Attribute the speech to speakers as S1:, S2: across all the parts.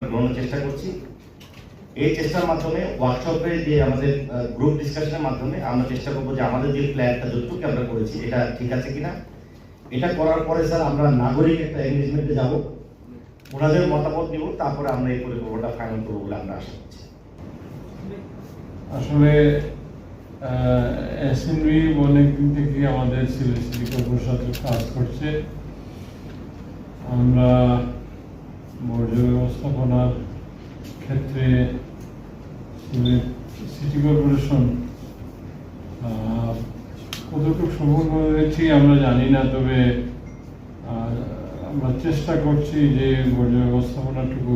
S1: গ্রহণের চেষ্টা করছি। এই চেষ্টার মাধ্যমে ওয়ার্কশপে যে আমাদের গ্রুপ ডিসকাশনের মাধ্যমে আমরা চেষ্টা করবো যে আমাদের যে প্ল্যানটা যতটুকু আমরা করেছি এটা ঠিক আছে কিনা। এটা করার পরে স্যার আমরা নাগরিক একটা এনগেজমেন্টে যাব, ওনাদের মতামত নিব, তারপরে আমরা এই পরিকল্পনাটা ফাইনাল করবো বলে আমরা আশা করছি।
S2: আসলে এসএনবি অনেকদিন থেকে আমাদের সিটি কর্পোরেশনের সাথে কাজ করছে। আমরা বর্জ্য ব্যবস্থাপনার ক্ষেত্রে সিটি কর্পোরেশন কতটুকু সফল হয়েছি আমরা জানি না, তবে আমরা চেষ্টা করছি যে বর্জ্য ব্যবস্থাপনাটুকু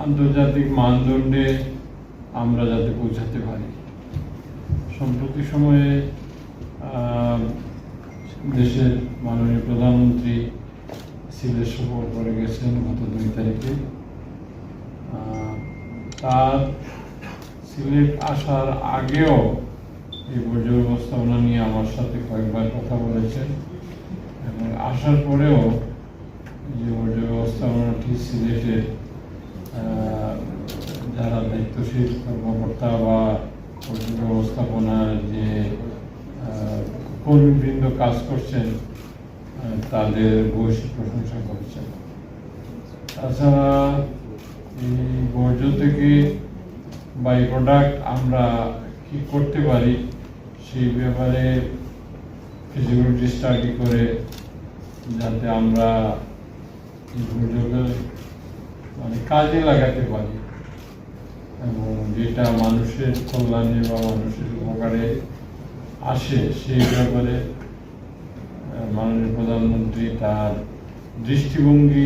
S2: আন্তর্জাতিক মানদণ্ডে আমরা যাতে পৌঁছাতে পারি। সম্প্রতি সময়ে দেশের মাননীয় প্রধানমন্ত্রী সিলেট সফর করে গেছেন গত 2 তারিখে। তার সিলেট আসার আগেও এই বর্জ্য ব্যবস্থাপনা নিয়ে আমার সাথে কয়েকবার কথা বলেছেন, এবং আসার পরেও যে বর্জ্য ব্যবস্থাপনাটি সিলেটের যারা দায়িত্বশীল কর্মকর্তা বা বর্জ্য ব্যবস্থাপনার যে কর্মীবৃন্দ কাজ করছেন তাদের ভূয়সী প্রশংসা করছেন। তাছাড়া এই বর্জ্য থেকে বাই প্রোডাক্ট আমরা কি করতে পারি সেই ব্যাপারে ফিজিবিলিটি স্টাডি করে যাতে আমরা এই বর্জ্যকে কাজে লাগাতে পারি এবং যেটা মানুষের কল্যাণে বা মানুষের উপকারে আসে সেই ব্যাপারে মাননীয় প্রধানমন্ত্রী তার দৃষ্টিভঙ্গি